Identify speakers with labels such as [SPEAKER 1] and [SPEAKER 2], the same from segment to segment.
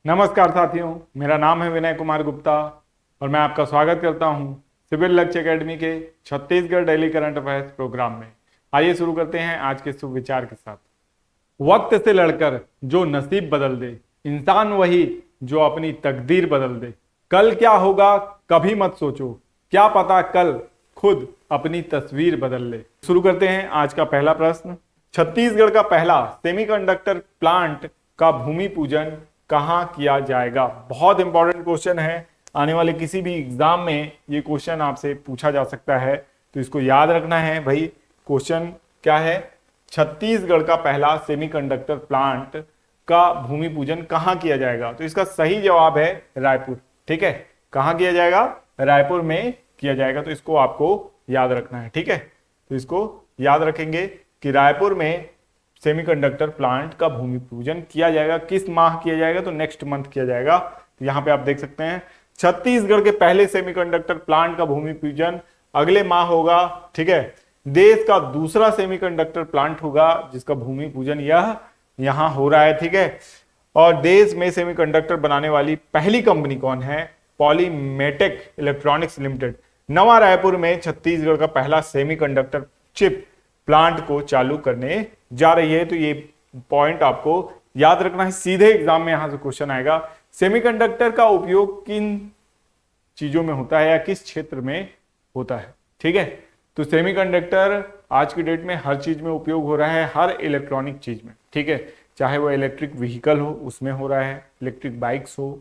[SPEAKER 1] नमस्कार साथियों, मेरा नाम है विनय कुमार गुप्ता और मैं आपका स्वागत करता हूं सिविल लक्ष्य एकेडमी के Chhattisgarh daily current affairs programme में। आइए शुरू करते हैं आज के सुविचार के साथ। वक्त से लड़कर जो नसीब बदल दे, इंसान वही जो अपनी तकदीर बदल दे। कल क्या होगा कभी मत सोचो, क्या पता कल खुद अपनी तस्वीर बदल ले। शुरू करते हैं आज का पहला प्रश्न। छत्तीसगढ़ का पहला सेमीकंडक्टर प्लांट का भूमि पूजन कहां किया जाएगा? बहुत इंपॉर्टेंट क्वेश्चन है, आने वाले किसी भी एग्जाम में ये क्वेश्चन आपसे पूछा जा सकता है, तो इसको याद रखना है भाई। क्वेश्चन क्या है? छत्तीसगढ़ का पहला सेमीकंडक्टर प्लांट का भूमि पूजन कहां किया जाएगा? तो इसका सही जवाब है रायपुर। ठीक है, कहां किया जाएगा? रायपुर में किया जाएगा। तो इसको आपको याद रखना है। ठीक है, तो इसको याद रखेंगे कि रायपुर में सेमीकंडक्टर प्लांट का भूमि पूजन किया जाएगा। किस माह किया जाएगा? तो नेक्स्ट मंथ किया जाएगा। तो यहाँ पे आप देख सकते हैं छत्तीसगढ़ के पहले सेमीकंडक्टर प्लांट का भूमि पूजन अगले माह होगा। ठीक है, देश का दूसरा सेमीकंडक्टर प्लांट होगा जिसका भूमि पूजन यह यहाँ हो रहा है। ठीक है, और देश में सेमीकंडक्टर बनाने वाली पहली कंपनी कौन है? पॉलीमेटेक इलेक्ट्रॉनिक्स लिमिटेड नवा रायपुर में छत्तीसगढ़ का पहला सेमीकंडक्टर चिप प्लांट को चालू करने जा रही है। तो ये पॉइंट आपको याद रखना है, सीधे एग्जाम में यहां से क्वेश्चन आएगा। सेमीकंडक्टर का उपयोग किन चीजों में होता है या किस क्षेत्र में होता है? ठीक है, तो सेमीकंडक्टर आज की डेट में हर चीज में उपयोग हो रहा है, हर इलेक्ट्रॉनिक चीज में। ठीक है, चाहे वो इलेक्ट्रिक व्हीकल हो उसमें हो रहा है, इलेक्ट्रिक बाइक्स हो,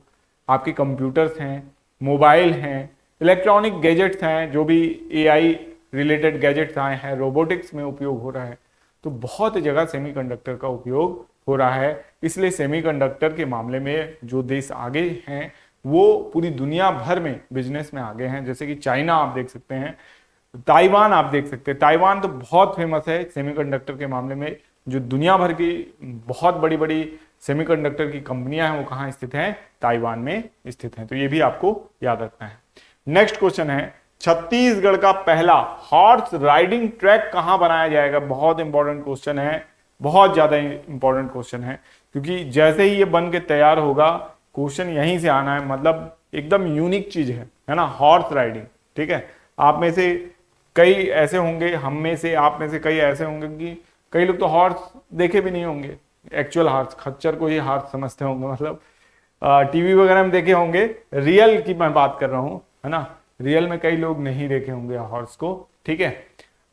[SPEAKER 1] आपके कंप्यूटर्स हैं, मोबाइल हैं, इलेक्ट्रॉनिक गैजेट्स हैं, जो भी एआई रिलेटेड गैजेट्स आए हैं, रोबोटिक्स में उपयोग हो रहा है। तो बहुत जगह सेमीकंडक्टर का उपयोग हो रहा है। इसलिए सेमीकंडक्टर के मामले में जो देश आगे हैं वो पूरी दुनिया भर में बिजनेस में आगे हैं। जैसे कि चाइना आप देख सकते हैं, ताइवान आप देख सकते हैं। ताइवान तो बहुत फेमस है सेमीकंडक्टर के मामले में। जो दुनिया भर की बहुत बड़ी बड़ी सेमीकंडक्टर की कंपनियां हैं वो कहाँ स्थित हैं? ताइवान में स्थित हैं। तो ये भी आपको याद रखना है। नेक्स्ट क्वेश्चन है, छत्तीसगढ़ का पहला हॉर्स राइडिंग ट्रैक कहां बनाया जाएगा? बहुत इंपॉर्टेंट क्वेश्चन है, बहुत ज्यादा इंपॉर्टेंट क्वेश्चन है, क्योंकि जैसे ही ये बन के तैयार होगा क्वेश्चन यहीं से आना है। मतलब एकदम यूनिक चीज है ना, हॉर्स राइडिंग। ठीक है, आप में से कई ऐसे होंगे, हम में से, आप में से कई ऐसे होंगे कि कई लोग तो हॉर्स देखे भी नहीं होंगे। एक्चुअल हॉर्स, खच्चर को ही हॉर्स समझते होंगे, मतलब टीवी वगैरह में देखे होंगे। रियल की मैं बात कर रहा हूं, है ना। रियल में कई लोग नहीं देखे होंगे हॉर्स को। ठीक है,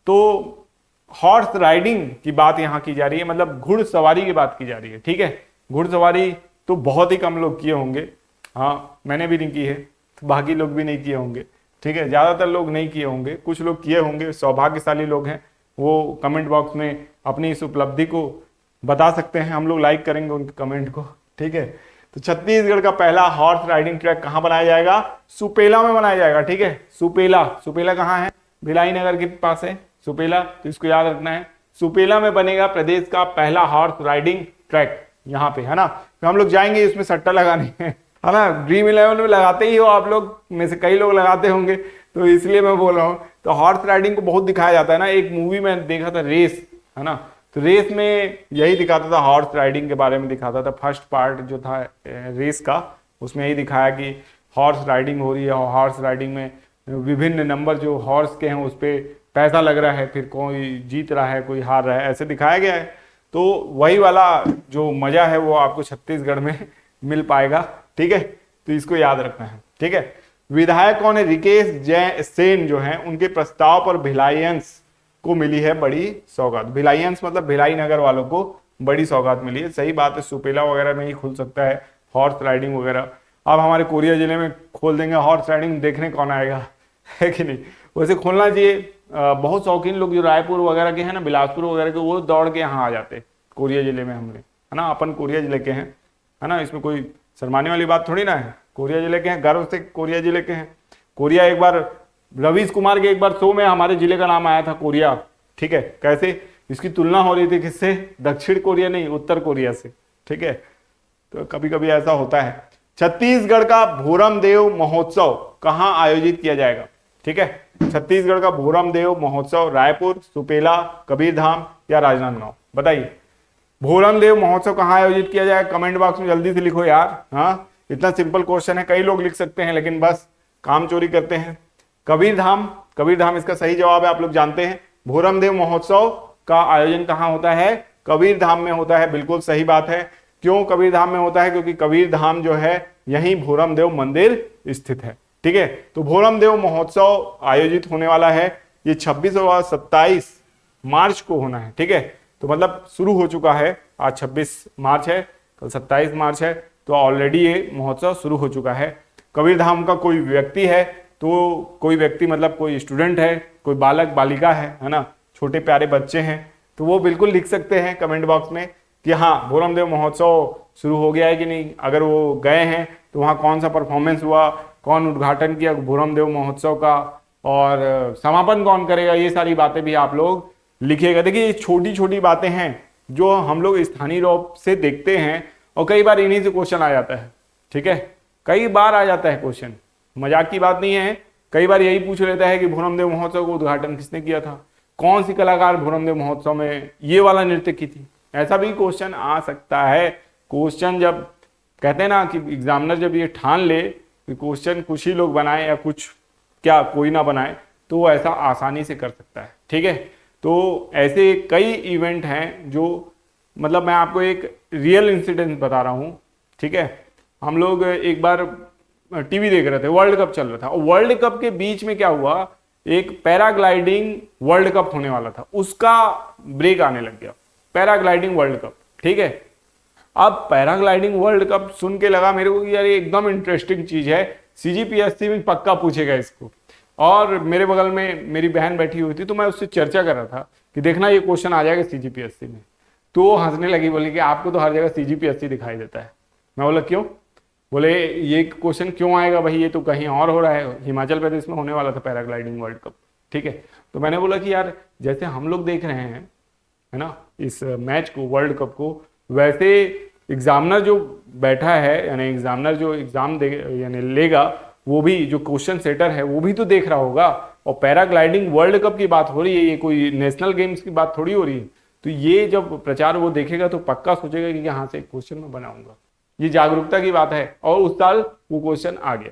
[SPEAKER 1] तो हॉर्स राइडिंग की बात यहां की जा रही है, मतलब घुड़सवारी की बात की जा रही है। ठीक है, घुड़सवारी तो बहुत ही कम लोग किए होंगे। हाँ, मैंने भी नहीं की है, तो बाकी लोग भी नहीं किए होंगे। ठीक है, ज्यादातर लोग नहीं किए होंगे, कुछ लोग किए होंगे, सौभाग्यशाली लोग हैं। वो कमेंट बॉक्स में अपनी इस उपलब्धि को बता सकते हैं, हम लोग लाइक करेंगे उनके कमेंट को। ठीक है, तो छत्तीसगढ़ का पहला हॉर्स राइडिंग ट्रैक कहां बनाया जाएगा? सुपेला में बनाया जाएगा। ठीक है, सुपेला, सुपेला कहां है? भिलाई नगर के पास है सुपेला, तो इसको याद रखना है। सुपेला में बनेगा प्रदेश का पहला हॉर्स राइडिंग ट्रैक, यहाँ पे, है ना। तो हम लोग जाएंगे उसमें सट्टा लगाने है ना। ड्रीम 11 में लगाते ही हो आप लोग में से कई लोग लगाते होंगे, तो इसलिए मैं बोल रहा हूँ। तो हॉर्स राइडिंग को बहुत दिखाया जाता है ना। एक मूवी में देखा था, रेस, है ना। तो रेस में यही दिखाता था, हॉर्स राइडिंग के बारे में दिखाता था। फर्स्ट पार्ट जो था रेस का, उसमें यही दिखाया कि हॉर्स राइडिंग हो रही है, और हॉर्स राइडिंग में विभिन्न नंबर जो हॉर्स के हैं उस पर पैसा लग रहा है, फिर कोई जीत रहा है कोई हार रहा है, ऐसे दिखाया गया है। तो वही वाला जो मजा है वो आपको छत्तीसगढ़ में मिल पाएगा। ठीक है, तो इसको याद रखना है। ठीक है, विधायक कौन है? रिकेश जय सेन जो है, उनके प्रस्ताव पर भिलायंस को मिली है बड़ी सौगात। भिलायंस मतलब भिलाई नगर वालों को बड़ी सौगात मिली है। सही बात है, सुपेला वगैरह में ही खुल सकता है हॉर्स राइडिंग वगैरह। अब हमारे कोरिया जिले में खोल देंगे हॉर्स राइडिंग, देखने कौन आएगा, है कि नहीं। वैसे खोलना चाहिए। बहुत शौकीन लोग जो रायपुर वगैरह के हैं ना, बिलासपुर वगैरह के, वो दौड़ के यहाँ आ जाते कोरिया जिले में हमले, है ना। अपन कोरिया जिले के हैं, है ना, इसमें कोई शर्माने वाली बात थोड़ी ना है। कोरिया जिले के हैं, गर्व से कोरिया जिले के हैं। कोरिया, एक बार रवीश कुमार के एक बार शो में हमारे जिले का नाम आया था, कोरिया। ठीक है, कैसे इसकी तुलना हो रही थी, किससे? दक्षिण कोरिया नहीं, उत्तर कोरिया से। ठीक है, तो कभी कभी ऐसा होता है। छत्तीसगढ़ का भोरम देव महोत्सव कहां आयोजित किया जाएगा? ठीक है, छत्तीसगढ़ का भोरम देव महोत्सव रायपुर, सुपेला, कबीरधाम या राजनांदगांव? बताइए। भोरम देव महोत्सव कहाँ आयोजित किया जाए, कमेंट बॉक्स में जल्दी से लिखो यार। हाँ, इतना सिंपल क्वेश्चन है, कई लोग लिख सकते हैं लेकिन बस काम चोरी करते हैं। कबीरधाम, कबीरधाम इसका सही जवाब है, आप लोग जानते हैं। भोरम देव महोत्सव का आयोजन कहाँ होता है, कबीरधाम में होता है, बिल्कुल सही बात है। क्यों कबीरधाम में होता है, क्योंकि कबीरधाम जो है यही भोरम देव मंदिर स्थित है। ठीक है, तो भोरम देव महोत्सव आयोजित होने वाला है, ये 26 और 27 मार्च को होना है। ठीक है, तो मतलब शुरू हो चुका है, आज 26 मार्च है, कल 27 मार्च है, तो ऑलरेडी ये महोत्सव शुरू हो चुका है। कबीरधाम का कोई व्यक्ति है, तो कोई व्यक्ति मतलब कोई स्टूडेंट है, कोई बालक बालिका है ना, छोटे प्यारे बच्चे हैं, तो वो बिल्कुल लिख सकते हैं कमेंट बॉक्स में कि हाँ भोरम देव महोत्सव शुरू हो गया है कि नहीं। अगर वो गए हैं तो वहाँ कौन सा परफॉर्मेंस हुआ, कौन उद्घाटन किया भोरम देव महोत्सव का, और समापन कौन करेगा, ये सारी बातें भी आप लोग लिखिएगा। देखिए ये छोटी छोटी बातें हैं जो हम लोग स्थानीय रूप से देखते हैं और कई बार इन्हीं से क्वेश्चन आ जाता है। ठीक है, कई बार आ जाता है क्वेश्चन, मजाक की बात नहीं है। कई बार यही पूछ लेता है कि भोरम देव महोत्सव का उद्घाटन किसने किया था, कौन सी कलाकार भोरम देव महोत्सव में ये वाला नृत्य की थी, ऐसा भी क्वेश्चन आ सकता है। क्वेश्चन जब कहते हैं ना कि एग्जामिनर जब ये ठान ले कि क्वेश्चन कुछ ही लोग बनाए या कुछ क्या कोई ना बनाए, तो वो ऐसा आसानी से कर सकता है। ठीक है, तो ऐसे कई इवेंट हैं जो मतलब मैं आपको एक रियल इंसिडेंट बता रहा हूँ। ठीक है, हम लोग एक बार टीवी देख रहे थे, वर्ल्ड कप चल रहा था, और वर्ल्ड कप के बीच में क्या हुआ, एक पैराग्लाइडिंग वर्ल्ड कप होने वाला था, उसका ब्रेक आने लग गया, पैराग्लाइडिंग वर्ल्ड कप। ठीक है, अब पैराग्लाइडिंग वर्ल्ड कप सुन के लगा मेरे को कि यार ये एकदम इंटरेस्टिंग चीज है, सीजीपीएससी में पक्का पूछेगा इसको। और मेरे बगल में मेरी बहन बैठी हुई थी, तो मैं उससे चर्चा कर रहा था कि देखना ये क्वेश्चन आ जाएगा सीजीपीएससी में। तो वो हंसने लगी, बोली कि आपको तो हर जगह सीजीपीएससी दिखाई देता है। मैं बोला क्यों, बोले ये क्वेश्चन क्यों आएगा भाई, ये तो कहीं और हो रहा है, हिमाचल प्रदेश में होने वाला था पैराग्लाइडिंग वर्ल्ड कप। ठीक है, तो मैंने बोला कि यार जैसे हम लोग देख रहे हैं है ना इस मैच को, वर्ल्ड कप को, वैसे एग्जामिनर जो बैठा है यानी एग्जामिनर जो एग्जाम दे यानी लेगा, वो भी जो क्वेश्चन सेटर है वो भी तो देख रहा होगा। और पैराग्लाइडिंग वर्ल्ड कप की बात हो रही है, ये कोई नेशनल गेम्स की बात थोड़ी हो रही है। तो ये जब प्रचार वो देखेगा तो पक्का सोचेगा कि यहाँ से क्वेश्चन मैं बनाऊंगा। ये जागरूकता की बात है, और उस साल वो क्वेश्चन आ गया।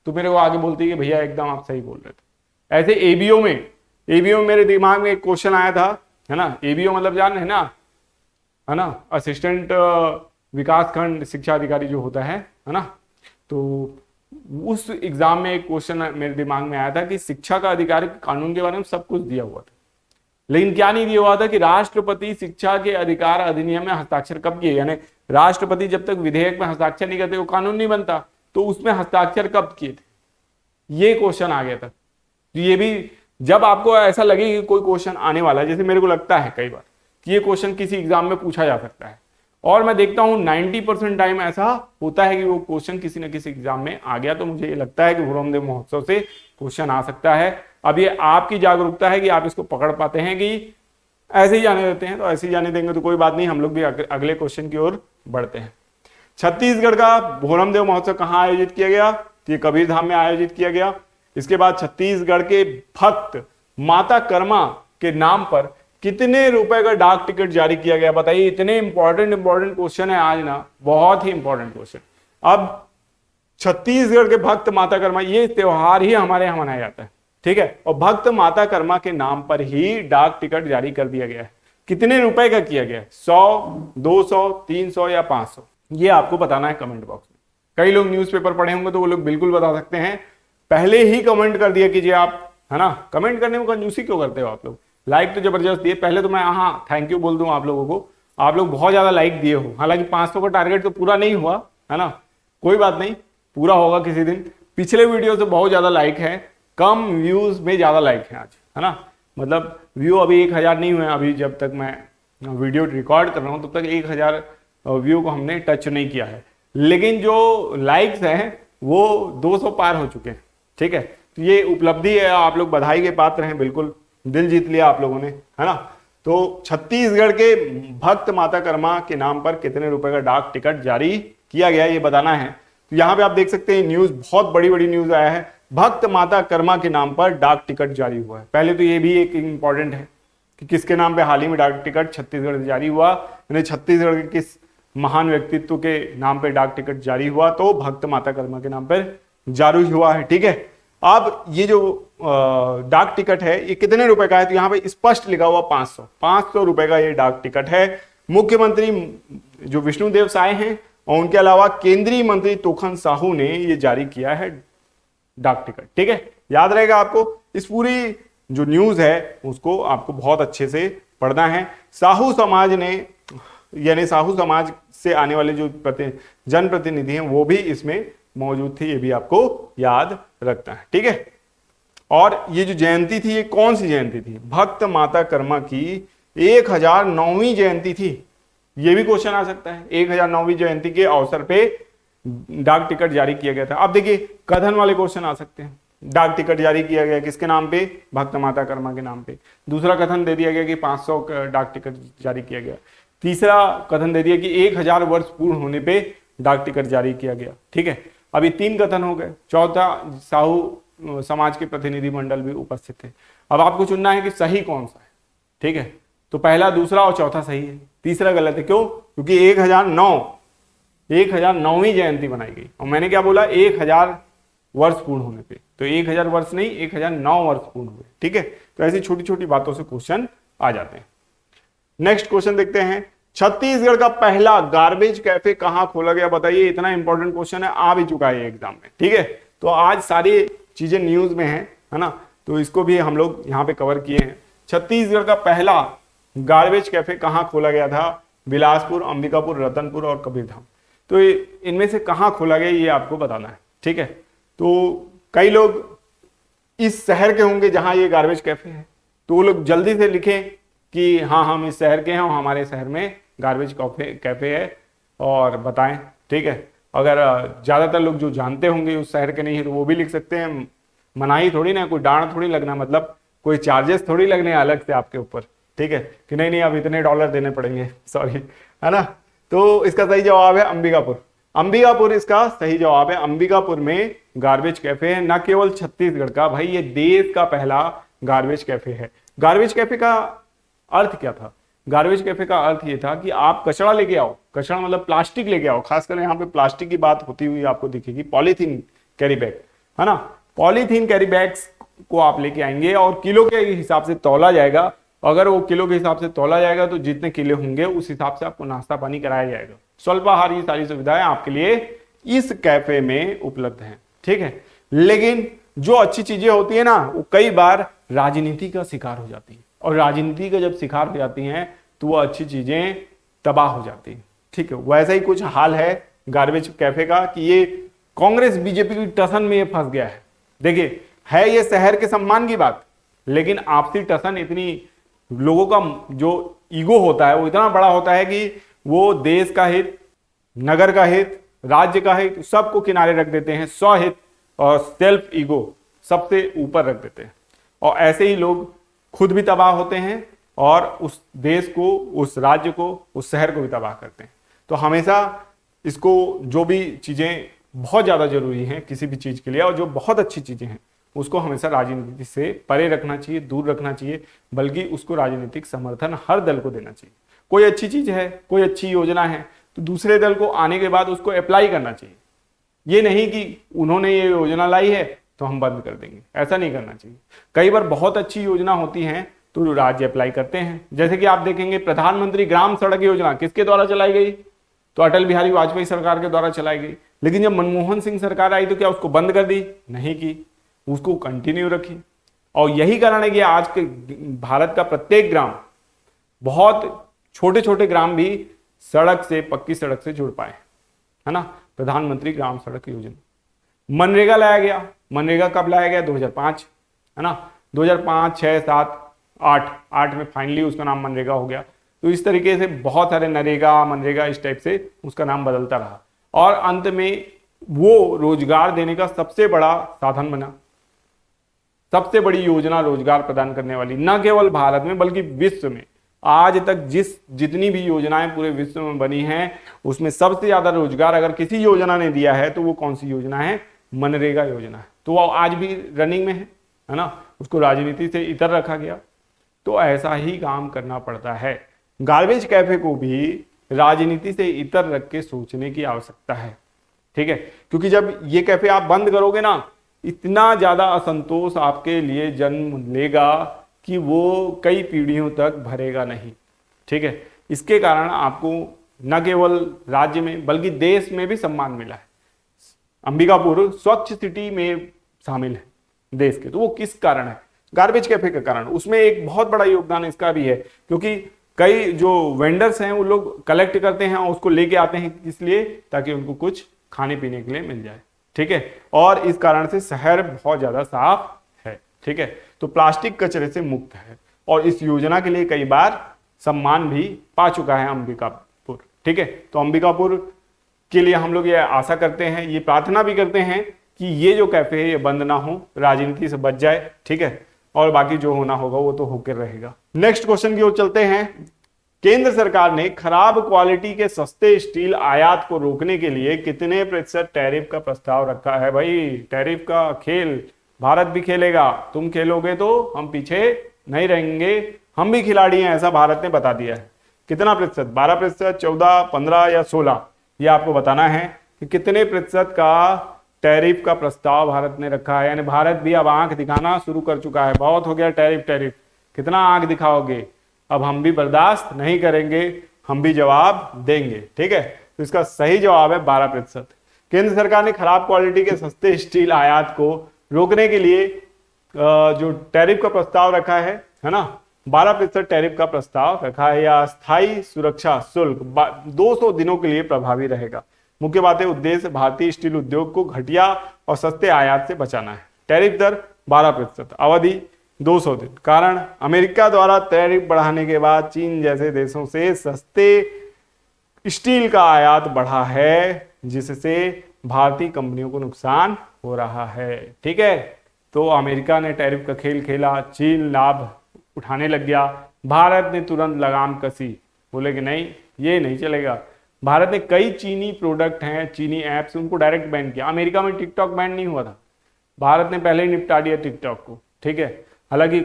[SPEAKER 1] तो मेरे को आगे बोलती है कि भैया एकदम आप सही बोल रहे थे। ऐसे एबीओ में मेरे दिमाग में एक क्वेश्चन आया था, है ना, एबीओ मतलब जान है ना, असिस्टेंट विकास खंड शिक्षा अधिकारी जो होता है ना। तो उस एग्जाम में एक क्वेश्चन मेरे दिमाग में आया था कि शिक्षा का अधिकार कानून के बारे में सब कुछ दिया हुआ था, लेकिन क्या नहीं दिया हुआ था कि राष्ट्रपति शिक्षा के अधिकार अधिनियम में हस्ताक्षर कब किए, यानी राष्ट्रपति जब तक विधेयक में हस्ताक्षर नहीं करते वो कानून नहीं बनता, तो उसमें हस्ताक्षर कब किए थे, ये क्वेश्चन आ गया था। तो ये भी जब आपको ऐसा लगे कि कोई क्वेश्चन आने वाला है, जैसे मेरे को लगता है कई बार कि ये क्वेश्चन किसी एग्जाम में पूछा जा सकता है, और मैं देखता हूं 90% टाइम ऐसा होता है कि वो क्वेश्चन किसी न किसी एग्जाम में आ गया, तो मुझे ये लगता है कि भोरम देव महोत्सव से क्वेश्चन आ सकता है। अब ये आपकी जागरूकता है कि आप इसको पकड़ पाते हैं कि ऐसे ही जाने देते हैं। तो ऐसे ही जाने देंगे तो कोई बात नहीं, हम लोग भी अगले क्वेश्चन की ओर बढ़ते हैं। छत्तीसगढ़ का भोरम देव महोत्सव कहाँ आयोजित किया गया, तो ये कबीरधाम में आयोजित किया गया। इसके बाद छत्तीसगढ़ के भक्त माता कर्मा के नाम पर कितने रुपए का डाक टिकट जारी किया गया, बताइए। इतने इंपॉर्टेंट क्वेश्चन है आज ना, बहुत ही इंपॉर्टेंट क्वेश्चन। अब छत्तीसगढ़ के भक्त माता कर्मा, ये त्योहार ही हमारे यहाँ मनाया जाता है, ठीक है, और भक्त माता कर्मा के नाम पर ही डाक टिकट जारी कर दिया गया है। कितने रुपए का किया गया है, 100, 200, 300 या 500, ये आपको बताना है कमेंट बॉक्स में। कई लोग न्यूज़पेपर पढ़े होंगे तो वो लोग बिल्कुल बता सकते हैं, पहले ही कमेंट कर दिया कीजिए आप, है ना। कमेंट करने में कंजूसी क्यों करते हो आप लोग, लाइक तो जबरदस्त दिए। पहले तो मैं हाँ थैंक यू बोल दूं आप लोगों को, आप लोग बहुत ज्यादा लाइक दिए हो। हालांकि 500 का टारगेट तो पूरा नहीं हुआ, है ना, कोई बात नहीं, पूरा होगा किसी दिन। पिछले वीडियो से बहुत ज्यादा लाइक है, कम व्यूज में ज्यादा लाइक है आज, है ना। मतलब व्यू अभी 1000 नहीं हुए, अभी जब तक मैं वीडियो रिकॉर्ड कर रहा हूँ तब तक 1000 व्यू को हमने टच नहीं किया है, लेकिन जो लाइक्स हैं वो 200 पार हो चुके हैं, ठीक है। तो ये उपलब्धि है, आप लोग बधाई के पात्र हैं, बिल्कुल दिल जीत लिया आप लोगों ने, है ना। तो छत्तीसगढ़ के भक्त माता कर्मा के नाम पर कितने रुपए का डाक टिकट जारी किया गया, ये बताना है। तो यहाँ पे आप देख सकते हैं न्यूज, बहुत बड़ी बड़ी न्यूज आया है, भक्त माता कर्मा के नाम पर डाक टिकट जारी हुआ है। पहले तो ये भी एक इंपॉर्टेंट है, कि किसके नाम पे हाल ही में डाक टिकट छत्तीसगढ़ से जारी हुआ, यानी छत्तीसगढ़ के किस महान व्यक्तित्व के नाम पे डाक टिकट जारी हुआ, तो भक्त माता कर्मा के नाम पर जारी हुआ है। ठीक है, अब ये जो डाक टिकट है ये कितने रुपए का है, तो यहाँ पे स्पष्ट लिखा हुआ 500 रुपए का ये डाक टिकट है। मुख्यमंत्री जो विष्णुदेव साय हैं और उनके अलावा केंद्रीय मंत्री तोखन साहू ने ये जारी किया है डाक टिकट। ठीक है, याद रहेगा आपको, इस पूरी जो न्यूज है उसको आपको बहुत अच्छे से पढ़ना है। साहू समाज ने, यानी साहू समाज से आने वाले जो जनप्रतिनिधि हैं वो भी इसमें मौजूद थे, ये भी आपको याद रखना है। ठीक है, और ये जो जयंती थी ये कौन सी जयंती थी, भक्त माता कर्मा की 1009वीं जयंती थी। ये भी क्वेश्चन आ सकता है, 1009वीं जयंती के अवसर पे डाक टिकट जारी किया गया था। अब देखिए कथन वाले क्वेश्चन आ सकते हैं, डाक टिकट जारी किया गया किसके नाम पे, भक्त माता कर्मा के नाम पे। दूसरा कथन दे दिया गया कि 500 डाक टिकट जारी किया गया। तीसरा कथन दे दिया कि 1000 वर्ष पूर्ण होने पे डाक टिकट जारी किया गया। ठीक है, अभी 3 कथन हो गए। चौथा, साहू समाज के प्रतिनिधि मंडल भी उपस्थित थे। अब आपको चुनना है कि सही कौन सा है। ठीक है, तो पहला, दूसरा और चौथा सही है, तीसरा गलत है। क्यों? क्योंकि 1009वीं जयंती बनाई गई और मैंने क्या बोला, 1000 वर्ष पूर्ण होने पे, तो 1000 वर्ष नहीं 1009 वर्ष पूर्ण हुए। ठीक है, तो ऐसी छोटी छोटी बातों से क्वेश्चन आ जाते हैं। नेक्स्ट क्वेश्चन देखते हैं, छत्तीसगढ़ का पहला गार्बेज कैफे कहां खोला गया, बताइए। इतना इंपॉर्टेंट क्वेश्चन है, आ भी चुका है एग्जाम में। ठीक है, तो आज सारी चीजें न्यूज में है ना, तो इसको भी हम लोग यहाँ पे कवर किए हैं। छत्तीसगढ़ का पहला गार्बेज कैफे कहां खोला गया था, बिलासपुर, अंबिकापुर, रतनपुर और कबीरधाम। तो इनमें से कहां खोला गया ये आपको बताना है। ठीक है, तो कई लोग इस शहर के होंगे जहां ये गार्बेज कैफे है, तो वो लोग जल्दी से लिखें कि हाँ हम इस शहर के हैं और हमारे शहर में गार्बेज कैफे है और बताएं। ठीक है, अगर ज्यादातर लोग जो जानते होंगे उस शहर के नहीं है तो वो भी लिख सकते हैं। मनाही थोड़ी ना, कोई डांट थोड़ी लगना, मतलब कोई चार्जेस थोड़ी लगने अलग से आपके ऊपर। ठीक है, कि नहीं अब इतने डॉलर देने पड़ेंगे, सॉरी, है ना। तो इसका सही जवाब है अंबिकापुर। अंबिकापुर इसका सही जवाब है। अंबिकापुर में गार्बेज कैफे है, न केवल छत्तीसगढ़ का, भाई ये देश का पहला गार्बेज कैफे है। गार्बेज कैफे का अर्थ क्या था? गार्बेज कैफे का अर्थ ये था कि आप कचरा लेके आओ, कचरा मतलब प्लास्टिक लेके आओ, खासकर यहाँ पे प्लास्टिक की बात होती हुई आपको दिखेगी, पॉलीथीन कैरी बैग, है ना। पॉलीथीन कैरी बैग्स को आप लेके आएंगे और किलो के हिसाब से तौला जाएगा। अगर वो किलो के हिसाब से तौला जाएगा तो जितने किलो होंगे उस हिसाब से आपको नाश्ता पानी कराया जाएगा। स्वल्पाहार, ये सारी सुविधाएं आपके लिए इस कैफे में उपलब्ध हैं। ठीक है, लेकिन जो अच्छी चीजें होती है ना वो कई बार राजनीति का शिकार हो जाती है, और राजनीति का जब शिकार हो जाती हैं तो वो अच्छी चीजें तबाह हो जाती है। ठीक है, वैसा ही कुछ हाल है गार्बेज कैफे का कि ये कांग्रेस बीजेपी की टसन में ये फंस गया है। देखिए, है ये शहर के सम्मान की बात, लेकिन आपसी टसन इतनी, लोगों का जो ईगो होता है वो इतना बड़ा होता है कि वो देश का हित, नगर का हित, राज्य का हित सबको किनारे रख देते हैं, स्वहित और सेल्फ ईगो सबसे ऊपर रख देते हैं। और ऐसे ही लोग खुद भी तबाह होते हैं और उस देश को, उस राज्य को, उस शहर को भी तबाह करते हैं। तो हमेशा इसको, जो भी चीजें बहुत ज्यादा जरूरी हैं किसी भी चीज के लिए और जो बहुत अच्छी चीजें हैं उसको हमेशा राजनीति से परे रखना चाहिए, दूर रखना चाहिए, बल्कि उसको राजनीतिक समर्थन हर दल को देना चाहिए। कोई अच्छी चीज है, कोई अच्छी योजना है तो दूसरे दल को आने के बाद उसको अप्लाई करना चाहिए। ये नहीं कि उन्होंने ये योजना लाई है तो हम बंद कर देंगे, ऐसा नहीं करना चाहिए। कई बार बहुत अच्छी योजना होती है तो राज्य अप्लाई करते हैं। जैसे कि आप देखेंगे प्रधानमंत्री ग्राम सड़क योजना किसके द्वारा चलाई गई, तो अटल बिहारी वाजपेयी सरकार के द्वारा चलाई गई। लेकिन जब मनमोहन सिंह सरकार आई तो क्या उसको बंद कर दी? नहीं की, उसको कंटिन्यू रखी। और यही कारण है कि आज के भारत का प्रत्येक ग्राम, बहुत छोटे छोटे ग्राम भी सड़क से, पक्की सड़क से जुड़ पाए, है ना। प्रधानमंत्री ग्राम सड़क योजना। मनरेगा लाया गया। मनरेगा कब लाया गया? 2005, है ना। 2005, 6, 7, 8 में फाइनली उसका नाम मनरेगा हो गया। तो इस तरीके से बहुत सारे नरेगा, मनरेगा, इस टाइप से उसका नाम बदलता रहा और अंत में वो रोजगार देने का सबसे बड़ा साधन बना। सबसे बड़ी योजना रोजगार प्रदान करने वाली, न केवल भारत में बल्कि विश्व में। आज तक जितनी भी योजनाएं पूरे विश्व में बनी हैं उसमें सबसे ज्यादा रोजगार अगर किसी योजना ने दिया है तो वो कौन सी योजना है? मनरेगा योजना है। तो वो आज भी रनिंग में है ना। उसको राजनीति से इतर रखा गया। तो ऐसा ही काम करना पड़ता है। गार्बेज कैफे को भी राजनीति से इतर रख के सोचने की आवश्यकता है, ठीक है, क्योंकि जब ये कैफे आप बंद करोगे ना, इतना ज्यादा असंतोष आपके लिए जन्म लेगा कि वो कई पीढ़ियों तक भरेगा नहीं, ठीक है। इसके कारण आपको न केवल राज्य में बल्कि देश में भी सम्मान मिला है। अंबिकापुर स्वच्छ सिटी में शामिल है देश के, तो वो किस कारण है? गार्बेज कैफे के कारण। उसमें एक बहुत बड़ा योगदान इसका भी है, क्योंकि कई जो वेंडर्स हैं वो लोग कलेक्ट करते हैं और उसको लेके आते हैं, इसलिए ताकि उनको कुछ खाने पीने के लिए मिल जाए, ठीक है। और इस कारण से शहर बहुत ज्यादा साफ है, ठीक है। तो प्लास्टिक कचरे से मुक्त है और इस योजना के लिए कई बार सम्मान भी पा चुका है अंबिकापुर, ठीक है। तो अंबिकापुर के लिए हम लोग ये आशा करते हैं, ये प्रार्थना भी करते हैं कि ये जो कैफे है ये बंद ना हो, राजनीति से बच जाए, ठीक है। और बाकी जो होना होगा वो तो होकर रहेगा। नेक्स्ट क्वेश्चन की ओर चलते हैं। केंद्र सरकार ने खराब क्वालिटी के सस्ते स्टील आयात को रोकने के लिए कितने प्रतिशत टैरिफ का प्रस्ताव रखा है? भाई टैरिफ का खेल भारत भी खेलेगा, तुम खेलोगे तो हम पीछे नहीं रहेंगे, हम भी खिलाड़ी हैं, ऐसा भारत ने बता दिया है। कितना प्रतिशत? 12%, 14, 15 या 16? ये आपको बताना है कि कितने प्रतिशत का टैरिफ का प्रस्ताव भारत ने रखा है। यानी भारत भी अब आंख दिखाना शुरू कर चुका है, बहुत हो गया टैरिफ टैरिफ, कितना आंख दिखाओगे, अब हम भी बर्दाश्त नहीं करेंगे, हम भी जवाब देंगे, ठीक है। तो इसका सही जवाब है 12%। केंद्र सरकार ने खराब क्वालिटी के सस्ते स्टील आयात को रोकने के लिए जो टैरिफ का प्रस्ताव रखा है ना, 12% टैरिफ का प्रस्ताव रखा है। या अस्थायी सुरक्षा शुल्क 200 दिनों के लिए प्रभावी रहेगा। मुख्य बात है, उद्देश्य भारतीय स्टील उद्योग को घटिया और सस्ते आयात से बचाना है। टैरिफ दर 12%, अवधि 200 दिन। कारण अमेरिका द्वारा टैरिफ बढ़ाने के बाद चीन जैसे देशों से सस्ते स्टील का आयात बढ़ा है, जिससे भारतीय कंपनियों को नुकसान हो रहा है, ठीक है। तो अमेरिका ने टैरिफ का खेल खेला, चीन लाभ उठाने लग गया, भारत ने तुरंत लगाम कसी, बोले कि नहीं ये नहीं चलेगा। भारत ने कई चीनी प्रोडक्ट हैं, चीनी ऐप्स, उनको डायरेक्ट बैन किया। अमेरिका में टिकटॉक बैन नहीं हुआ था, भारत ने पहले ही निपटा दिया टिकटॉक को, ठीक है। हालांकि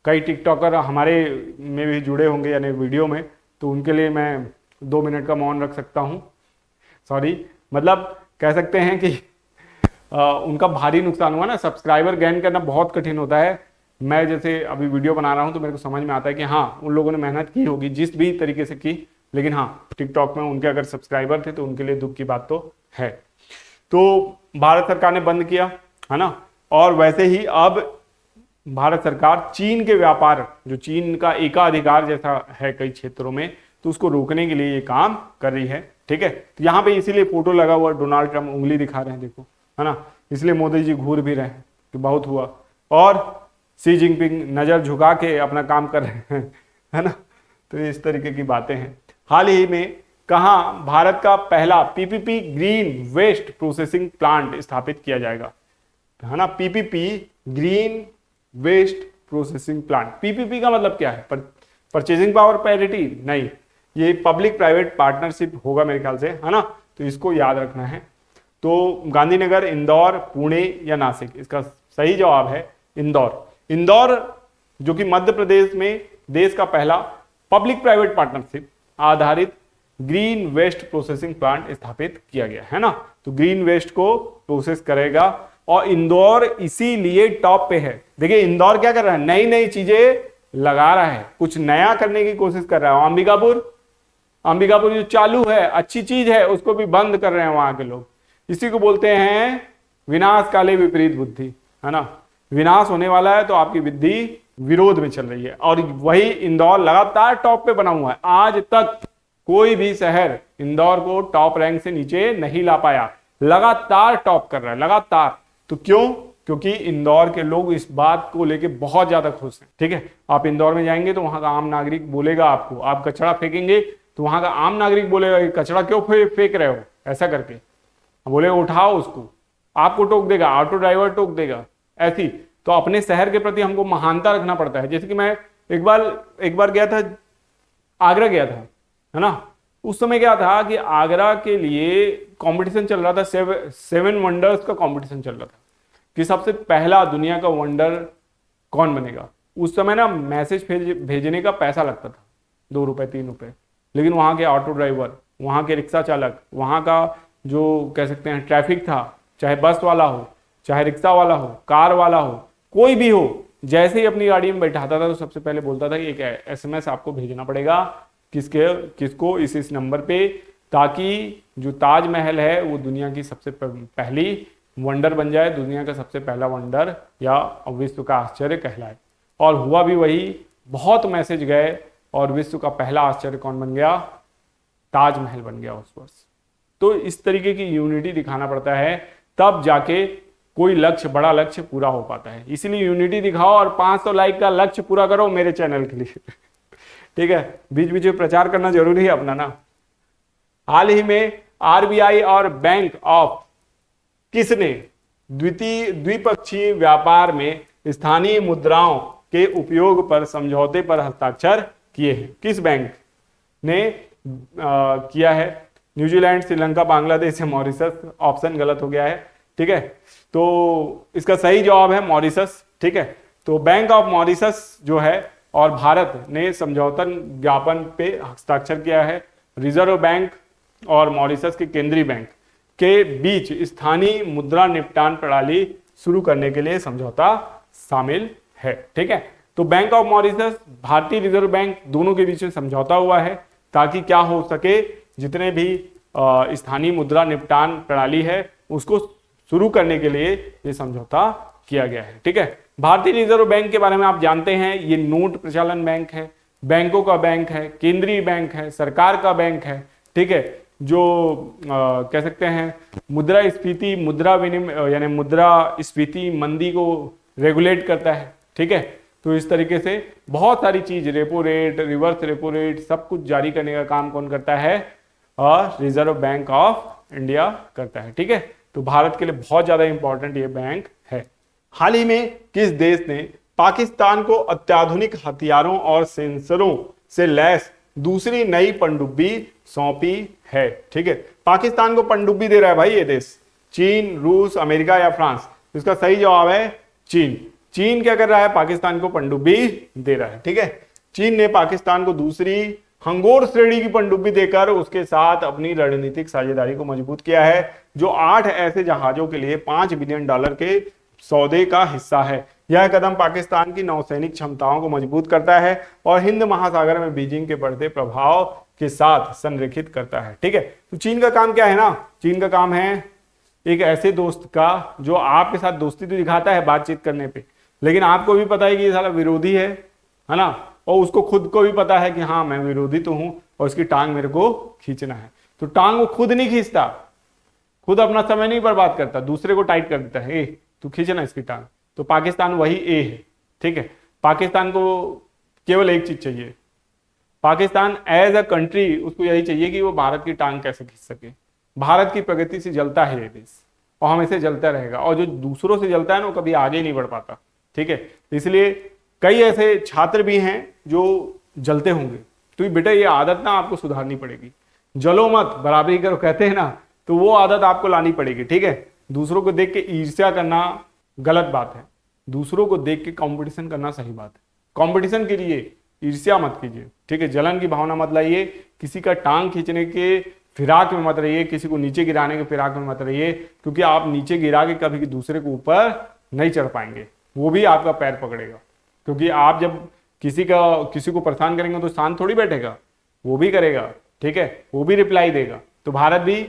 [SPEAKER 1] कई टिकटॉकर हमारे में भी जुड़े होंगे यानी वीडियो में, तो उनके लिए मैं 2 मिनट का मौन रख सकता हूँ, सॉरी। मतलब कह सकते हैं कि उनका भारी नुकसान हुआ ना। सब्सक्राइबर गेन करना बहुत कठिन होता है। मैं जैसे अभी वीडियो बना रहा हूँ तो मेरे को समझ में आता है कि हाँ उन लोगों ने मेहनत की होगी जिस भी तरीके से की, लेकिन हाँ टिकटॉक में उनके अगर सब्सक्राइबर थे तो उनके लिए दुख की बात तो है। तो भारत सरकार ने बंद किया, है ना। और वैसे ही अब भारत सरकार चीन के व्यापार, जो चीन का एकाधिकार जैसा है कई क्षेत्रों में, तो उसको रोकने के लिए ये काम कर रही है, ठीक है। तो यहाँ पे इसीलिए फोटो लगा हुआ, डोनाल्ड ट्रम्प उंगली दिखा रहे हैं, देखो, है ना। इसलिए मोदी जी घूर भी रहे हैं कि बहुत हुआ, और सी जिनपिंग नजर झुका के अपना काम कर रहे हैं, है ना। तो इस तरीके की बातें हैं। हाल ही में कहाँ भारत का पहला PPP green waste processing plant स्थापित किया जाएगा, है ना। PPP green waste processing plant, PPP का मतलब क्या है? परचेजिंग पावर पैरिटी नहीं, ये पब्लिक प्राइवेट पार्टनरशिप होगा मेरे ख्याल से, है ना। तो इसको याद रखना है। तो गांधीनगर, इंदौर, पुणे या नासिक? इसका सही जवाब है इंदौर। इंदौर जो कि मध्य प्रदेश में देश का पहला पब्लिक प्राइवेट पार्टनरशिप आधारित ग्रीन वेस्ट प्रोसेसिंग प्लांट स्थापित किया गया है ना। तो ग्रीन वेस्ट को प्रोसेस करेगा और इंदौर इसीलिए टॉप पे है। देखिए इंदौर क्या कर रहा है, नई नई चीजें लगा रहा है, कुछ नया करने की कोशिश कर रहा है। अंबिकापुर जो चालू है, अच्छी चीज है, उसको भी बंद कर रहे हैं वहां के लोग। इसी को बोलते हैं विनाश काले विपरीत बुद्धि, है ना। विनाश होने वाला है तो आपकी बुद्धि विरोध में चल रही है, और वही इंदौर लगातार टॉप पे बना हुआ है। आज तक कोई भी शहर इंदौर को टॉप रैंक से नीचे नहीं ला पाया, लगातार टॉप कर रहा है, लगातार। तो क्यों? क्योंकि इंदौर के लोग इस बात को लेके बहुत ज्यादा खुश हैं, ठीक है। आप इंदौर में जाएंगे तो वहां का आम नागरिक बोलेगा आपको, आप कचरा फेंकेंगे तो वहां का आम नागरिक बोलेगा कचरा क्यों फेंक रहे हो, ऐसा करके बोलेगा उठाओ उसको, आपको टोक देगा, ऑटो ड्राइवर टोक देगा, ऐसी। तो अपने शहर के प्रति हमको महानता रखना पड़ता है। जैसे कि मैं एक बार गया था, आगरा गया था, है ना। उस समय क्या था कि आगरा के लिए कंपटीशन चल रहा था, 7 वंडर्स का कंपटीशन चल रहा था कि सबसे पहला दुनिया का वंडर कौन बनेगा।
[SPEAKER 2] उस समय ना मैसेज भेजने का पैसा लगता था 2 रुपए 3 रुपए, लेकिन वहाँ के ऑटो ड्राइवर, वहाँ के रिक्शा चालक, वहाँ का जो कह सकते हैं ट्रैफिक था, चाहे बस वाला हो, चाहे रिक्शा वाला हो, कार वाला हो, कोई भी हो, जैसे ही अपनी गाड़ी में बैठाता था तो सबसे पहले बोलता था कि एक SMS आपको भेजना पड़ेगा, किसको, इस नंबर पे, ताकि जो ताजमहल है वो दुनिया की सबसे पहली वंडर बन जाए, दुनिया का सबसे पहला वंडर या विश्व का आश्चर्य कहलाए। और हुआ भी वही, बहुत मैसेज गए और विश्व का पहला आश्चर्य कौन बन गया? ताजमहल बन गया उस वर्ष। तो इस तरीके की यूनिटी दिखाना पड़ता है, तब जाके कोई लक्ष्य, बड़ा लक्ष्य पूरा हो पाता है। इसीलिए यूनिटी दिखाओ और 500 लाइक का लक्ष्य पूरा करो मेरे चैनल के लिए। ठीक है, बीच बीच में प्रचार करना जरूरी है अपना ना। हाल ही में RBI और बैंक ऑफ किसने द्विपक्षीय व्यापार में स्थानीय मुद्राओं के उपयोग पर समझौते पर हस्ताक्षर किए हैं? किस बैंक ने किया है? न्यूजीलैंड, श्रीलंका, बांग्लादेश या मॉरिशस? ऑप्शन गलत हो गया है। ठीक है, तो इसका सही जवाब है मॉरिशस। ठीक है, तो बैंक ऑफ मॉरिशस जो है और भारत ने समझौता ज्ञापन पे हस्ताक्षर किया है। रिजर्व बैंक और मॉरिशस के केंद्रीय बैंक के बीच स्थानीय मुद्रा निपटान प्रणाली शुरू करने के लिए समझौता शामिल है। ठीक है, तो बैंक ऑफ मॉरिशस, भारतीय रिजर्व बैंक, दोनों के बीच में समझौता हुआ है ताकि क्या हो सके, जितने भी स्थानीय मुद्रा निपटान प्रणाली है उसको शुरू करने के लिए ये समझौता किया गया है। ठीक है, भारतीय रिजर्व बैंक के बारे में आप जानते हैं, ये नोट प्रचालन बैंक है, बैंकों का बैंक है, केंद्रीय बैंक है, सरकार का बैंक है। ठीक है, जो कह सकते हैं मुद्रास्फीति, मुद्रा विनिमय यानी मुद्रास्फीति मंदी को रेगुलेट करता है। ठीक है, तो इस तरीके से बहुत सारी चीज, repo rate, reverse repo rate, सब कुछ जारी करने का काम कौन करता है? रिजर्व बैंक ऑफ इंडिया करता है। ठीक है, तो भारत के लिए बहुत ज्यादा इंपॉर्टेंट ये बैंक है। हाल ही में किस देश ने पाकिस्तान को अत्याधुनिक हथियारों और सेंसरों से लैस दूसरी नई पनडुब्बी सौंपी है? ठीक है, पाकिस्तान को पनडुब्बी दे रहा है भाई ये देश, चीन, रूस, अमेरिका या फ्रांस? इसका सही जवाब है चीन। चीन क्या कर रहा है? पाकिस्तान को पनडुब्बी दे रहा है। ठीक है, चीन ने पाकिस्तान को दूसरी हंगोर श्रेणी की पनडुब्बी देकर उसके साथ अपनी रणनीतिक साझेदारी को मजबूत किया है, जो 8 ऐसे जहाजों के लिए $5 बिलियन के सौदे का हिस्सा है। यह कदम पाकिस्तान की नौसैनिक क्षमताओं को मजबूत करता है और हिंद महासागर में बीजिंग के बढ़ते प्रभाव के साथ संरेखित करता है। ठीक है, तो चीन का काम क्या है ना? चीन का काम है एक ऐसे दोस्त का जो आपके साथ दोस्ती तो दिखाता है बातचीत करने पे, लेकिन आपको भी पता है कि ये साला विरोधी है ना, और उसको खुद को भी पता है कि हाँ मैं विरोधी तो हूं और इसकी टांग मेरे को खींचना है। तो टांग वो खुद नहीं खींचता, खुद अपना समय नहीं बर्बाद करता, दूसरे को टाइट कर देता है, ए तू खींचना इसकी टांग। तो पाकिस्तान वही ए है। ठीक है, पाकिस्तान को केवल एक चीज चाहिए, पाकिस्तान एज अ कंट्री उसको यही चाहिए कि वो भारत की टांग कैसे खींच सके। भारत की प्रगति से जलता है ये देश और हमेशा जलता रहेगा, और जो दूसरों से जलता है ना वो कभी आगे नहीं बढ़ पाता। ठीक है, इसलिए कई ऐसे छात्र भी हैं जो जलते होंगे, तो बेटा ये आदत ना आपको सुधारनी पड़ेगी। जलो मत, बराबरी करो कहते हैं ना, तो वो आदत आपको लानी पड़ेगी। ठीक है, दूसरों को देख के ईर्ष्या करना गलत बात है, दूसरों को देख के कंपटीशन करना सही बात है। कंपटीशन के लिए ईर्ष्या मत कीजिए। ठीक है, जलन की भावना मत लाइए, किसी का टांग खींचने के फिराक में मत रहिए, किसी को नीचे गिराने के फिराक में मत रहिए, क्योंकि आप नीचे गिरा के कभी दूसरे को ऊपर नहीं चढ़ पाएंगे, वो भी आपका पैर पकड़ेगा। क्योंकि आप जब किसी को परेशान करेंगे तो शांत थोड़ी बैठेगा, वो भी करेगा। ठीक है, वो भी रिप्लाई देगा। तो भारत भी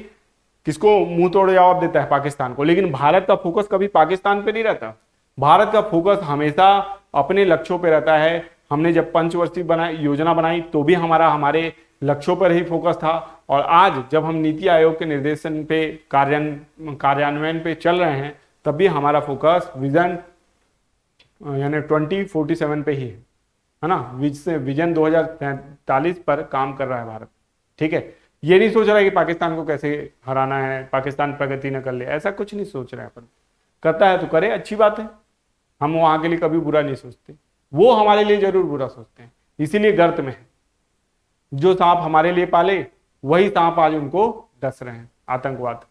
[SPEAKER 2] किसको मुंह तोड़ जवाब देता है? पाकिस्तान को। लेकिन भारत का फोकस कभी पाकिस्तान पे नहीं रहता, भारत का फोकस हमेशा अपने लक्ष्यों पे रहता है। हमने जब पंचवर्षीय योजना बनाई तो भी हमारे लक्ष्यों पर ही फोकस था, और आज जब हम नीति आयोग के निर्देशन पे कार्यान्वयन पे चल रहे हैं तब भी हमारा फोकस विजन यानी 2047 पे ही है ना, विजन 2047 पर काम कर रहा है भारत। ठीक है, ये नहीं सोच रहा है कि पाकिस्तान को कैसे हराना है, पाकिस्तान प्रगति न कर ले, ऐसा कुछ नहीं सोच रहे हैं अपन। करता है तो करे, अच्छी बात है, हम वहां के लिए कभी बुरा नहीं सोचते, वो हमारे लिए जरूर बुरा सोचते हैं, इसीलिए गर्त में है। जो सांप हमारे लिए पाले वही सांप आज उनको डस रहे हैं, आतंकवाद।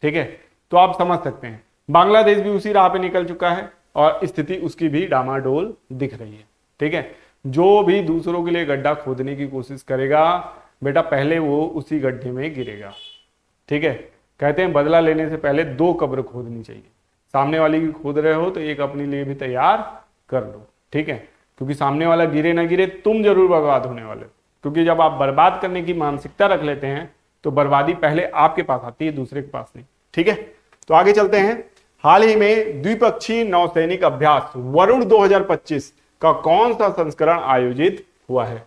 [SPEAKER 2] ठीक है, तो आप समझ सकते हैं बांग्लादेश भी उसी राह पे निकल चुका है और स्थिति उसकी भी डामाडोल दिख रही है। ठीक है। जो भी दूसरों के लिए गड्ढा खोदने की कोशिश करेगा बेटा पहले वो उसी गड्ढे में गिरेगा, ठीक है। कहते हैं बदला लेने से पहले 2 कब्र खोदनी चाहिए। सामने वाले की खोद रहे हो तो एक अपने लिए भी तैयार कर लो, ठीक है। क्योंकि सामने वाला गिरे ना गिरे तुम जरूर बर्बाद होने वाले हो। क्योंकि जब आप बर्बाद करने की मानसिकता रख लेते हैं तो बर्बादी पहले आपके पास आती है, दूसरे के पास नहीं, ठीक है। तो आगे चलते हैं। हाल ही में द्विपक्षीय नौसैनिक अभ्यास वरुण 2025 का कौन सा संस्करण आयोजित हुआ है?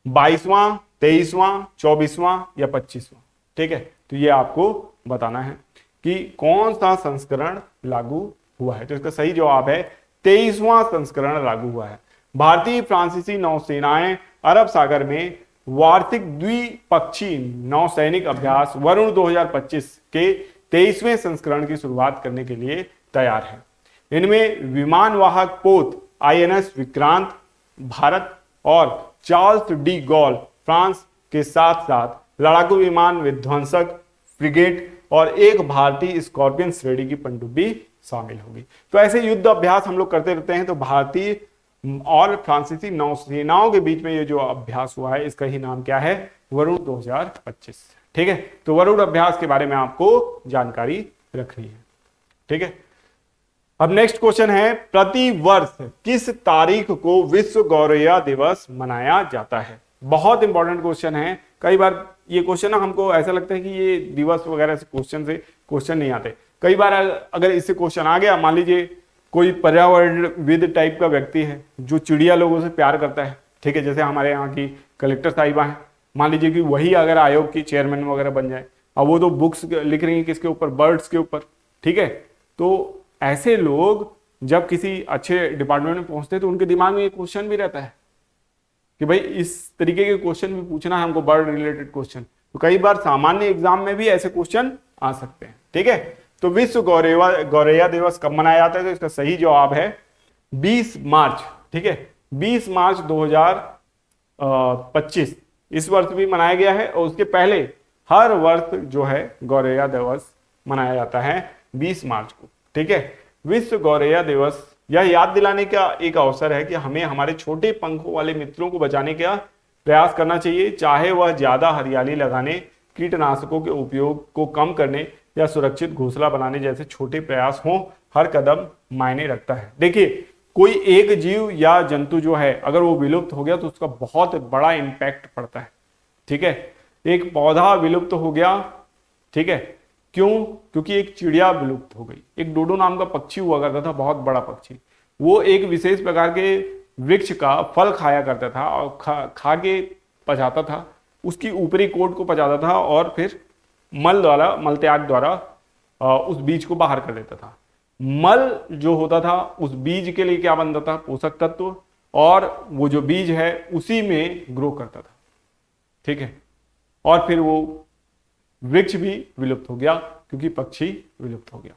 [SPEAKER 2] 22वां, 23वां, 24वां या 25वां, ठीक है। तो ये आपको बताना है कि कौन सा संस्करण लागू हुआ है। तो इसका सही जवाब है 23वां संस्करण लागू हुआ है। भारतीय फ्रांसीसी नौसेनाएं अरब सागर में वार्षिक द्विपक्षीय नौसैनिक अभ्यास वरुण 2025 के 23वें संस्करण की शुरुआत करने के लिए तैयार है। इनमें विमानवाहक पोत आईएनएस विक्रांत भारत और चार्ल्स डी गॉल फ्रांस के साथ साथ लड़ाकू विमान विध्वंसक फ्रिगेट और एक भारतीय स्कॉर्पियन श्रेणी की पनडुब्बी शामिल होगी। तो ऐसे युद्ध अभ्यास हम लोग करते रहते हैं। तो भारतीय और फ्रांसीसी नौसेनाओं के बीच में ये जो अभ्यास हुआ है इसका ही नाम क्या है? वरुण 2025, ठीक है। तो वरुण अभ्यास के बारे में आपको जानकारी रखनी है, ठीक है। अब नेक्स्ट क्वेश्चन है, प्रति वर्ष किस तारीख को विश्व गौरैया दिवस मनाया जाता है? बहुत इंपॉर्टेंट क्वेश्चन है। कई बार ये क्वेश्चन ना हमको ऐसा लगता है कि ये दिवस वगैरह से क्वेश्चन नहीं आते। कई बार अगर इससे क्वेश्चन आ गया, मान लीजिए कोई पर्यावरणविद टाइप का व्यक्ति है जो चिड़िया लोगों से प्यार करता है, ठीक है, जैसे हमारे यहाँ की कलेक्टर साहिबा हैं, मान लीजिए कि वही अगर आयोग की चेयरमैन वगैरह बन जाए, अब वो तो बुक्स लिख रही हैं किसके ऊपर? बर्ड्स के ऊपर, ठीक है। तो ऐसे लोग जब किसी अच्छे डिपार्टमेंट में पहुंचते हैं तो उनके दिमाग में ये क्वेश्चन भी रहता है कि भाई इस तरीके के क्वेश्चन भी पूछना है हमको, बर्ड रिलेटेड क्वेश्चन। तो कई बार सामान्य एग्जाम में भी ऐसे क्वेश्चन आ सकते हैं, ठीक है। तो विश्व गौरैया दिवस कब मनाया जाता है? तो इसका सही जवाब है 20 मार्च, ठीक है। 20 मार्च 2025 इस वर्ष भी मनाया गया है और उसके पहले हर वर्ष जो है गौरैया दिवस मनाया जाता है 20 मार्च को, ठीक है। विश्व गौरैया दिवस यह याद दिलाने का एक अवसर है कि हमें हमारे छोटे पंखों वाले मित्रों को बचाने का प्रयास करना चाहिए, चाहे वह ज्यादा हरियाली लगाने, कीटनाशकों के उपयोग को कम करने या सुरक्षित घोंसला बनाने जैसे छोटे प्रयास हों। हर कदम मायने रखता है। देखिए, कोई एक जीव या जंतु जो है अगर वो विलुप्त हो गया तो उसका बहुत बड़ा इंपैक्ट पड़ता है, ठीक है। एक पौधा विलुप्त हो गया, ठीक है, क्यों? क्योंकि एक चिड़िया विलुप्त हो गई। एक डोडो नाम का पक्षी हुआ करता था, बहुत बड़ा पक्षी, वो एक विशेष प्रकार के वृक्ष का फल खाया करता था और खा के पचाता था, उसकी ऊपरी कोट को पचाता था और फिर मल त्याग द्वारा उस बीज को बाहर कर देता था। मल जो होता था उस बीज के लिए क्या बनता था? पोषक तत्व, और वो जो बीज है उसी में ग्रो करता था, ठीक है। और फिर वो वृक्ष भी विलुप्त हो गया क्योंकि पक्षी विलुप्त हो गया,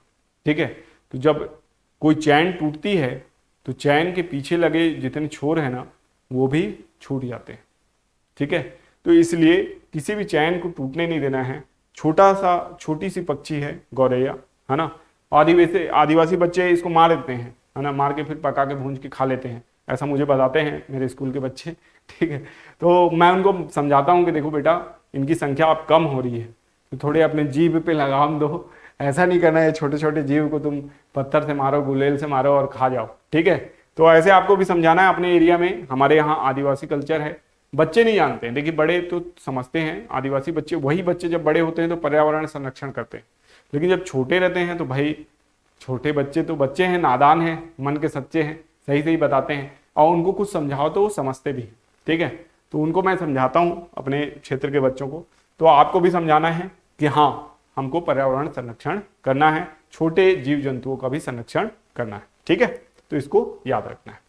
[SPEAKER 2] ठीक है। तो जब कोई चैन टूटती है तो चैन के पीछे लगे जितने छोर है ना वो भी छूट जाते हैं, ठीक है। तो इसलिए किसी भी चैन को टूटने नहीं देना है। छोटी सी पक्षी है गौरैया, है ना। आदिवासी बच्चे इसको मार देते हैं, है ना, मार के फिर पका के भूंज के खा लेते हैं, ऐसा मुझे बताते हैं मेरे स्कूल के बच्चे, ठीक है। तो मैं उनको समझाता हूँ कि देखो बेटा, इनकी संख्या अब कम हो रही है तो थोड़े अपने जीभ पे लगाम दो, ऐसा नहीं करना है छोटे छोटे जीव को तुम पत्थर से मारो, गुलेल से मारो और खा जाओ, ठीक है। तो ऐसे आपको भी समझाना है। अपने एरिया में हमारे यहाँ आदिवासी कल्चर है, बच्चे नहीं जानते हैं, देखिए बड़े तो समझते हैं। आदिवासी बच्चे, वही बच्चे जब बड़े होते हैं तो पर्यावरण संरक्षण करते हैं, लेकिन जब छोटे रहते हैं तो भाई छोटे बच्चे तो बच्चे हैं, नादान हैं, मन के सच्चे हैं, सही सही बताते हैं, और उनको कुछ समझाओ तो वो समझते भी हैं, ठीक है। तो उनको मैं समझाता हूँ अपने क्षेत्र के बच्चों को। तो आपको भी समझाना है कि हाँ, हमको पर्यावरण संरक्षण करना है, छोटे जीव जंतुओं का भी संरक्षण करना है, ठीक है। तो इसको याद रखना है।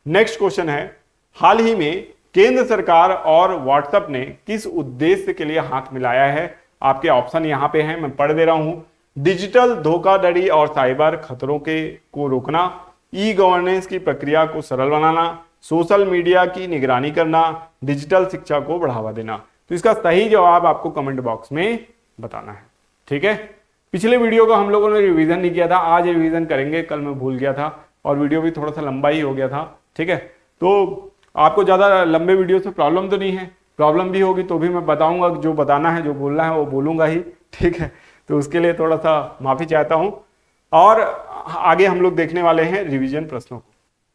[SPEAKER 2] नेक्स्ट क्वेश्चन है, हाल ही में केंद्र सरकार और व्हाट्सएप ने किस उद्देश्य के लिए हाथ मिलाया है? आपके ऑप्शन यहां पे हैं, मैं पढ़ दे रहा हूं। डिजिटल धोखाधड़ी और साइबर खतरों को रोकना, ई गवर्नेंस की प्रक्रिया को सरल बनाना, सोशल मीडिया की निगरानी करना, डिजिटल शिक्षा को बढ़ावा देना। तो इसका सही जवाब आपको कमेंट बॉक्स में बताना है, ठीक है। पिछले वीडियो को हम लोगों ने रिवीजन नहीं किया था, आज रिवीजन करेंगे, कल मैं भूल गया था और वीडियो भी थोड़ा सा लंबा ही हो गया था, ठीक है। तो आपको ज़्यादा लंबे वीडियो से प्रॉब्लम तो नहीं है, प्रॉब्लम भी होगी तो भी मैं बताऊंगा, जो बताना है जो बोलना है वो बोलूंगा ही, ठीक है। तो उसके लिए थोड़ा सा माफ़ी चाहता हूँ। और आगे हम लोग देखने वाले हैं रिवीजन प्रश्नों को।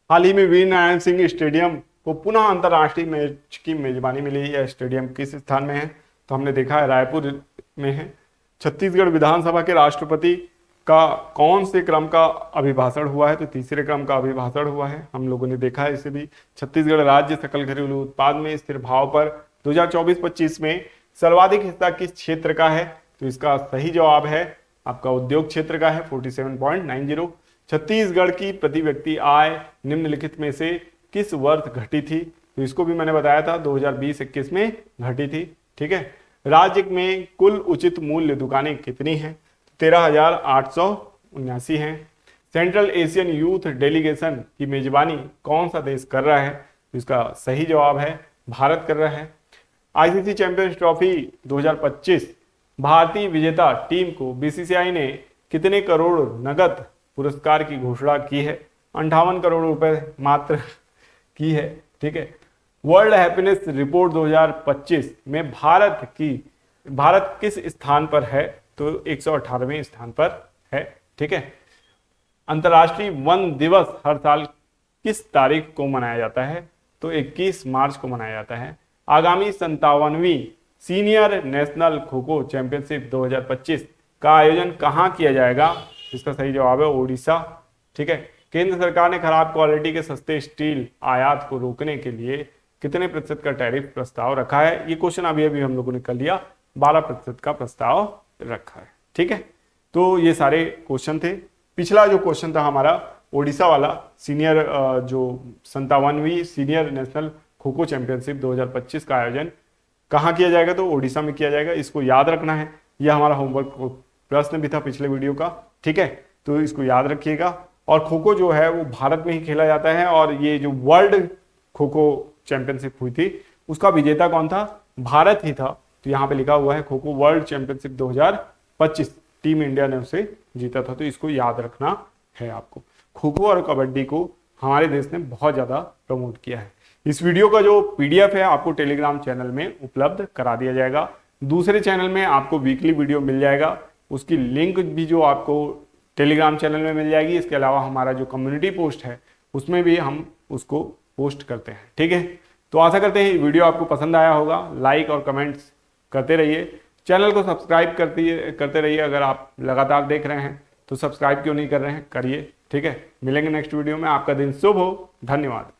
[SPEAKER 2] हाल ही में वीर नारायण सिंह स्टेडियम को पुनः अंतर्राष्ट्रीय मैच की मेजबानी मिली है। यह स्टेडियम किस स्थान में है? तो हमने देखा है रायपुर में है। छत्तीसगढ़ विधानसभा के राष्ट्रपति का कौन से क्रम का अभिभाषण हुआ है? तो तीसरे क्रम का अभिभाषण हुआ है, हम लोगों ने देखा है इसे भी। छत्तीसगढ़ राज्य सकल घरेलू उत्पाद में स्थिर भाव पर 2024-25 में सर्वाधिक हिस्सा किस क्षेत्र का है? तो इसका सही जवाब है आपका उद्योग क्षेत्र का है, 47.90। छत्तीसगढ़ की प्रति व्यक्ति आय निम्नलिखित में से किस वर्ष घटी थी? तो इसको भी मैंने बताया था 2020-21 में घटी थी, ठीक है। राज्य में कुल उचित मूल्य दुकानें कितनी हैं? 13,879 हैं। सेंट्रल एशियन यूथ डेलीगेशन की मेजबानी कौन सा देश कर रहा है? तो इसका सही जवाब है भारत कर रहा है। आईसीसी चैंपियंस ट्रॉफी 2025 भारतीय विजेता टीम को बीसीसीआई ने कितने करोड़ नगद पुरस्कार की घोषणा की है? 58 करोड़ रुपए मात्र की है, ठीक है। वर्ल्ड हैप्पीनेस रिपोर्ट 2025 में भारत किस स्थान पर है? तो 118वें स्थान पर है, ठीक है। अंतर्राष्ट्रीय वन दिवस हर साल किस तारीख को मनाया जाता है? तो 21 मार्च को मनाया जाता है। आगामी 57वीं senior national kho kho championship 2025 का आयोजन कहाँ किया जाएगा? इसका सही जवाब है ओडिशा, ठीक है। केंद्र सरकार ने खराब क्वालिटी के सस्ते स्टील आयात को रोकने के लिए कितने प्रतिशत का टैरिफ प्रस्ताव रखा है? ये क्वेश्चन अभी हम लोगों ने कर लिया, 12% का प्रस्ताव रखा है, ठीक है। तो ये सारे क्वेश्चन थे। पिछला जो क्वेश्चन था हमारा ओडिशा वाला, सीनियर जो 57वीं senior national kho kho championship 2025 का आयोजन कहाँ किया जाएगा? तो ओडिशा में किया जाएगा। इसको याद रखना है, यह हमारा होमवर्क प्रश्न भी था पिछले वीडियो का, ठीक है। तो इसको याद रखिएगा। और खो खो जो है वो भारत में ही खेला जाता है, और ये जो वर्ल्ड खो खो चैंपियनशिप हुई थी उसका विजेता कौन था? भारत ही था। तो यहाँ पे लिखा हुआ है kho kho world championship 2025 team India ने उसे जीता था। तो इसको याद रखना है आपको। खो खो और कबड्डी को हमारे देश ने बहुत ज्यादा प्रमोट किया है। इस वीडियो का जो पीडीएफ है आपको टेलीग्राम चैनल में उपलब्ध करा दिया जाएगा। दूसरे चैनल में आपको वीकली वीडियो मिल जाएगा, उसकी लिंक भी जो आपको टेलीग्राम चैनल में मिल जाएगी। इसके अलावा हमारा जो कम्युनिटी पोस्ट है उसमें भी हम उसको पोस्ट करते हैं, ठीक है। तो आशा करते हैं वीडियो आपको पसंद आया होगा। लाइक और कमेंट्स करते रहिए, चैनल को सब्सक्राइब करते रहिए। अगर आप लगातार देख रहे हैं तो सब्सक्राइब क्यों नहीं कर रहे हैं, करिए, ठीक है। मिलेंगे नेक्स्ट वीडियो में। आपका दिन शुभ हो, धन्यवाद।